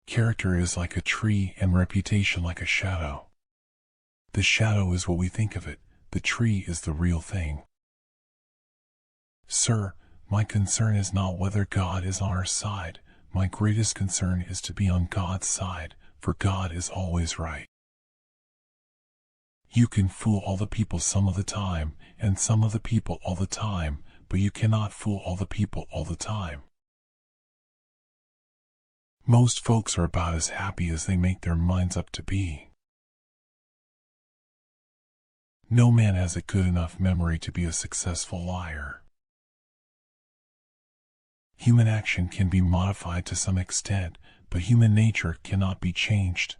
Character is like a tree and reputation like a shadow. The shadow is what we think of it, the tree is the real thing. Sir, my concern is not whether God is on our side. My greatest concern is to be on God's side, for God is always right. You can fool all the people some of the time, and some of the people all the time, but you cannot fool all the people all the time. Most folks are about as happy as they make their minds up to be. No man has a good enough memory to be a successful liar. Human action can be modified to some extent, but human nature cannot be changed.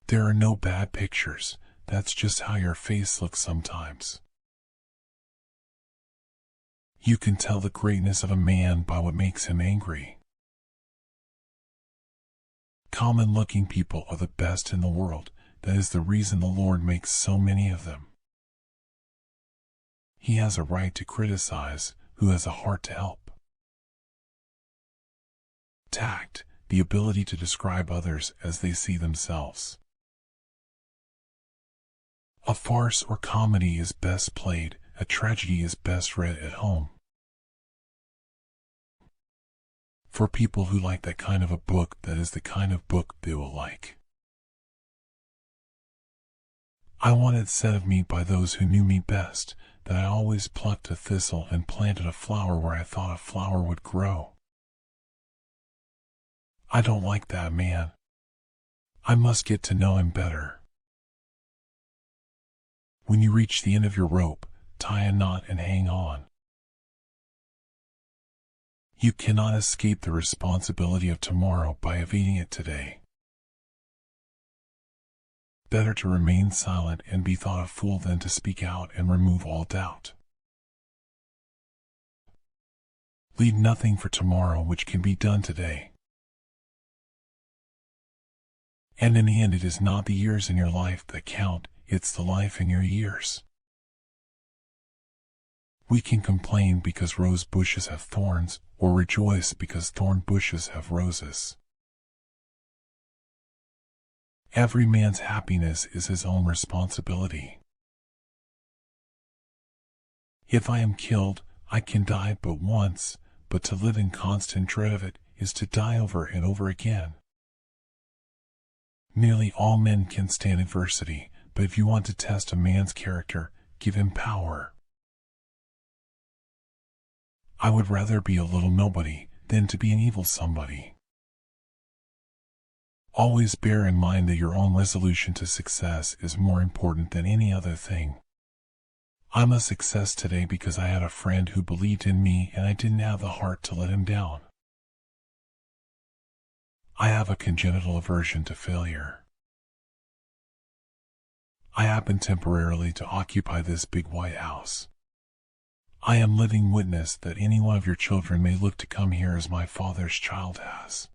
There are no bad pictures, that's just how your face looks sometimes. You can tell the greatness of a man by what makes him angry. Common-looking people are the best in the world, that is the reason the Lord makes so many of them. He has a right to criticize, who has a heart to help. Tact, the ability to describe others as they see themselves. A farce or comedy is best played, a tragedy is best read at home. For people who like that kind of a book, that is the kind of book they will like. I want it said of me by those who knew me best, that I always plucked a thistle and planted a flower where I thought a flower would grow. I don't like that man. I must get to know him better. When you reach the end of your rope, tie a knot and hang on. You cannot escape the responsibility of tomorrow by evading it today. Better to remain silent and be thought a fool than to speak out and remove all doubt. Leave nothing for tomorrow which can be done today. And in the end, it is not the years in your life that count, it's the life in your years. We can complain because rose bushes have thorns, or rejoice because thorn bushes have roses. Every man's happiness is his own responsibility. If I am killed, I can die but once, but to live in constant dread of it is to die over and over again. Nearly all men can stand adversity, but if you want to test a man's character, give him power. I would rather be a little nobody than to be an evil somebody. Always bear in mind that your own resolution to success is more important than any other thing. I'm a success today because I had a friend who believed in me and I didn't have the heart to let him down. I have a congenital aversion to failure. I happen temporarily to occupy this big white house. I am living witness that any one of your children may look to come here as my father's child has.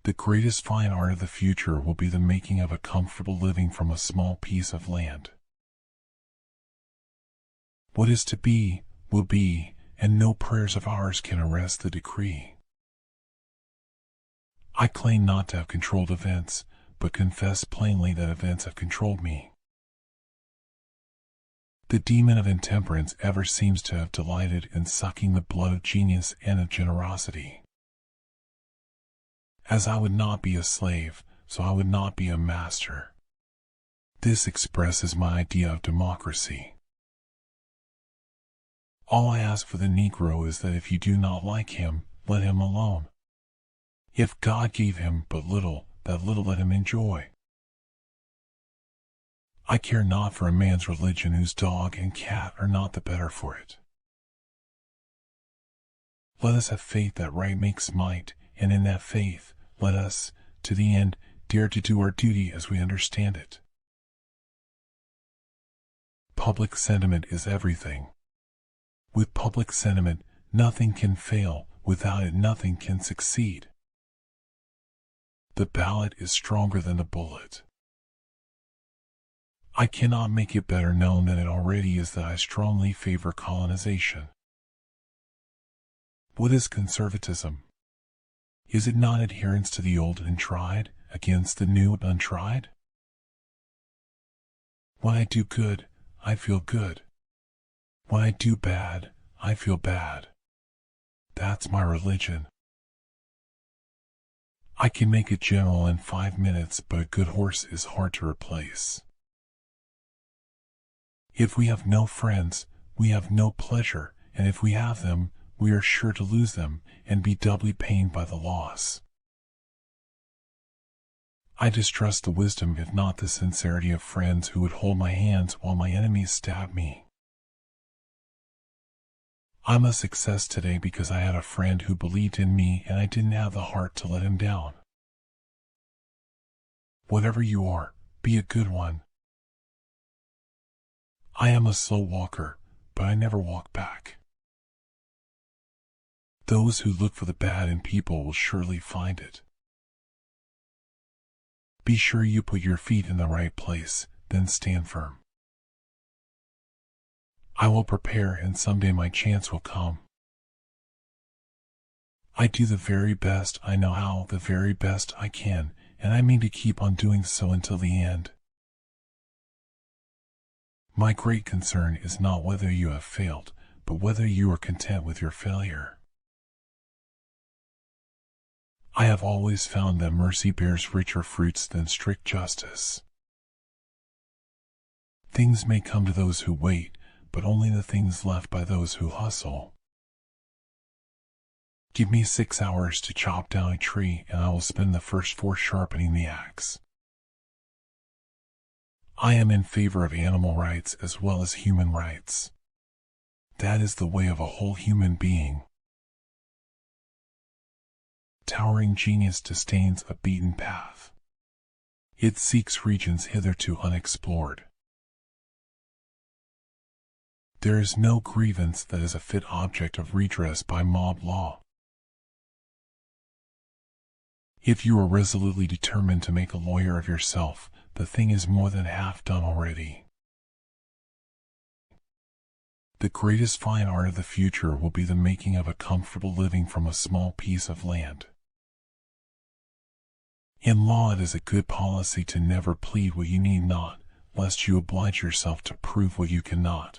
The greatest fine art of the future will be the making of a comfortable living from a small piece of land. What is to be, will be, and no prayers of ours can arrest the decree. I claim not to have controlled events, but confess plainly that events have controlled me. The demon of intemperance ever seems to have delighted in sucking the blood of genius and of generosity. As I would not be a slave, so I would not be a master. This expresses my idea of democracy. All I ask for the Negro is that if you do not like him, let him alone. If God gave him but little, that little let him enjoy. I care not for a man's religion whose dog and cat are not the better for it. Let us have faith that right makes might, and in that faith, let us, to the end, dare to do our duty as we understand it. Public sentiment is everything. With public sentiment, nothing can fail, without it nothing can succeed. The ballot is stronger than the bullet. I cannot make it better known than it already is that I strongly favor colonization. What is conservatism? Is it not adherence to the old and tried, against the new and untried? When I do good, I feel good. When I do bad, I feel bad. That's my religion. I can make it general in 5 minutes, but a good horse is hard to replace. If we have no friends, we have no pleasure, and if we have them, we are sure to lose them and be doubly pained by the loss. I distrust the wisdom, if not the sincerity, of friends who would hold my hands while my enemies stab me. I'm a success today because I had a friend who believed in me and I didn't have the heart to let him down. Whatever you are, be a good one. I am a slow walker, but I never walk back. Those who look for the bad in people will surely find it. Be sure you put your feet in the right place, then stand firm. I will prepare, and someday my chance will come. I do the very best I know how, the very best I can, and I mean to keep on doing so until the end. My great concern is not whether you have failed, but whether you are content with your failure. I have always found that mercy bears richer fruits than strict justice. Things may come to those who wait, but only the things left by those who hustle. Give me 6 hours to chop down a tree, and I will spend the first 4 sharpening the axe. I am in favor of animal rights as well as human rights. That is the way of a whole human being. Towering genius disdains a beaten path. It seeks regions hitherto unexplored. There is no grievance that is a fit object of redress by mob law. If you are resolutely determined to make a lawyer of yourself, the thing is more than half done already. The greatest fine art of the future will be the making of a comfortable living from a small piece of land. In law, it is a good policy to never plead what you need not, lest you oblige yourself to prove what you cannot.